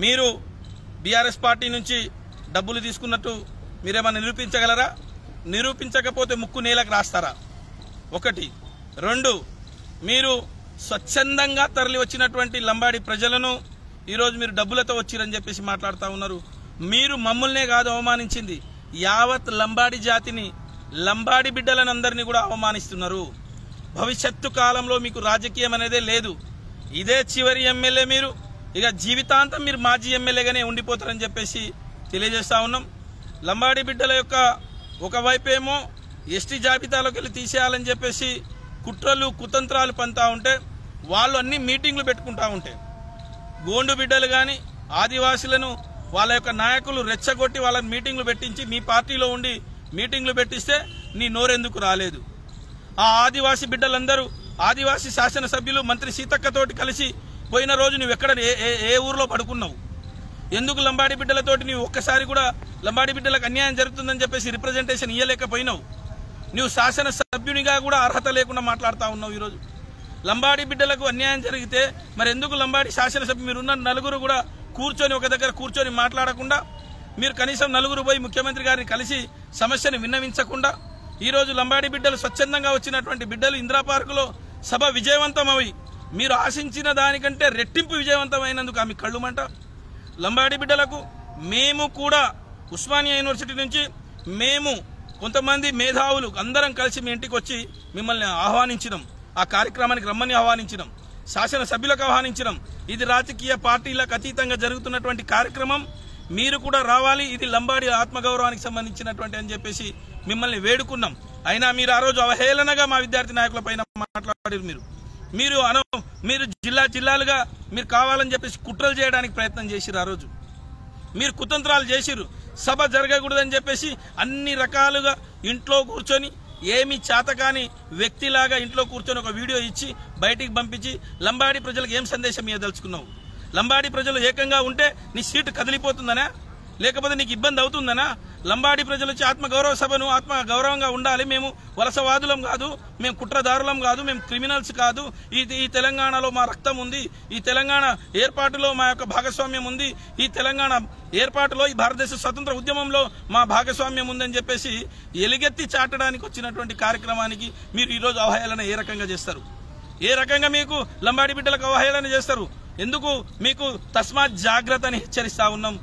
మీరు BRS party నుంచి డబ్బులు తీసుకున్నట్టు మీరేమన్నా నిరూపించగలరా? నిరూపించకపోతే ముక్కు నేలకు రాస్తారా? ఒకటి. రెండు, మీరు స్వచ్ఛందంగా తరలి వచ్చినటువంటి లంబాడి ప్రజలను ఈరోజు మీరు డబ్బులతో వచ్చిరని చెప్పేసి మాట్లాడుతూ ఉన్నారు. మీరు మమ్మల్నే కాదు అవమానించింది, యావత్ లంబాడి జాతిని, లంబాడి బిడ్డలను అందరినీ కూడా అవమానిస్తున్నారు. భవిష్యత్తు కాలంలో మీకు రాజకీయం అనేదే లేదు. ఇదే చివరి ఎమ్మెల్యే, మీరు ఇక జీవితాంతం మీరు మాజీ ఎమ్మెల్యేగానే ఉండిపోతారని చెప్పేసి తెలియజేస్తా ఉన్నాం. లంబాడి బిడ్డల యొక్క ఒకవైపేమో ఎస్టీ జాబితాలోకి వెళ్ళి తీసేయాలని చెప్పేసి కుట్రలు కుతంత్రాలు పంతా ఉంటే, వాళ్ళు అన్ని మీటింగ్లు పెట్టుకుంటా ఉంటే, గోండు బిడ్డలు కానీ ఆదివాసులను వాళ్ళ యొక్క నాయకులు రెచ్చగొట్టి వాళ్ళని మీటింగ్లు పెట్టించి మీ పార్టీలో ఉండి మీటింగ్లు పెట్టిస్తే నీ నోరెందుకు రాలేదు? ఆ ఆదివాసీ బిడ్డలందరూ ఆదివాసీ శాసనసభ్యులు మంత్రి సీతక్కతోటి కలిసి పోయిన రోజు నువ్వు ఎక్కడ ఏ ఊర్లో పడుకున్నావు? ఎందుకు లంబాడి బిడ్డలతోటి నువ్వు ఒక్కసారి కూడా లంబాడి బిడ్డలకు అన్యాయం జరుగుతుందని చెప్పేసి రిప్రజెంటేషన్ ఇయ్యలేకపోయినావు? నువ్వు శాసనసభ్యునిగా కూడా అర్హత లేకుండా మాట్లాడుతూ ఉన్నావు. ఈరోజు లంబాడి బిడ్డలకు అన్యాయం జరిగితే మరి ఎందుకు లంబాడి శాసనసభ్యు మీరున్న నలుగురు కూడా కూర్చొని ఒక దగ్గర కూర్చొని మాట్లాడకుండా, మీరు కనీసం నలుగురు పోయి ముఖ్యమంత్రి గారిని కలిసి సమస్యను విన్నవించకుండా, ఈరోజు లంబాడి బిడ్డలు స్వచ్ఛందంగా వచ్చినటువంటి బిడ్డలు ఇందిరా పార్కులో సభ విజయవంతమవి మీరు ఆశించిన దానికంటే రెట్టింపు విజయవంతమైనందుకు ఆమె కళ్ళుమంట. లంబాడి బిడ్డలకు మేము కూడా ఉస్మానియా యూనివర్సిటీ నుంచి మేము కొంతమంది మేధావులు అందరం కలిసి మీ ఇంటికి వచ్చి మిమ్మల్ని ఆహ్వానించినాం, ఆ కార్యక్రమానికి రమ్మని ఆహ్వానించినాం, శాసనసభ్యులకు ఆహ్వానించినాం. ఇది రాజకీయ పార్టీలకు అతీతంగా జరుగుతున్నటువంటి కార్యక్రమం, మీరు కూడా రావాలి, ఇది లంబాడి ఆత్మగౌరవానికి సంబంధించినటువంటి అని చెప్పేసి మిమ్మల్ని వేడుకున్నాం. అయినా మీరు ఆ రోజు అవహేళనగా మా విద్యార్థి నాయకుల పైన మాట్లాడారు. మీరు జిల్లాలుగా మీరు కావాలని చెప్పేసి కుట్రలు చేయడానికి ప్రయత్నం చేసిరు. ఆ రోజు మీరు కుతంత్రాలు చేసిరు. సభ జరగకూడదని చెప్పేసి అన్ని రకాలుగా ఇంట్లో కూర్చొని ఏమి చేతకాని వ్యక్తిలాగా ఇంట్లో కూర్చొని ఒక వీడియో ఇచ్చి బయటికి పంపించి లంబాడి ప్రజలకు ఏం సందేశం ఇవ్వదలుచుకున్నావు? లంబాడి ప్రజలు ఏకంగా ఉంటే నీ సీటు కదిలిపోతుందనా? లేకపోతే నీకు ఇబ్బంది అవుతుందనా? లంబాడి ప్రజలు వచ్చి ఆత్మగౌరవ సభను ఆత్మగౌరవంగా ఉండాలి, మేము వలసవాదులం కాదు, మేము కుట్రదారులం కాదు, మేము క్రిమినల్స్ కాదు, ఈ తెలంగాణలో మా రక్తం ఉంది, ఈ తెలంగాణ ఏర్పాటులో మా యొక్క భాగస్వామ్యం ఉంది, ఈ తెలంగాణ ఏర్పాటులో ఈ భారతదేశ స్వతంత్ర ఉద్యమంలో మా భాగస్వామ్యం ఉందని చెప్పేసి ఎలుగెత్తి చాటడానికి వచ్చినటువంటి కార్యక్రమానికి మీరు ఈరోజు అవహేళన ఏ రకంగా చేస్తారు? ఏ రకంగా మీకు లంబాడి బిడ్డలకు అవహేళన చేస్తారు? ఎందుకు మీకు తస్మాత్ జాగ్రత్త అని హెచ్చరిస్తా ఉన్నాం.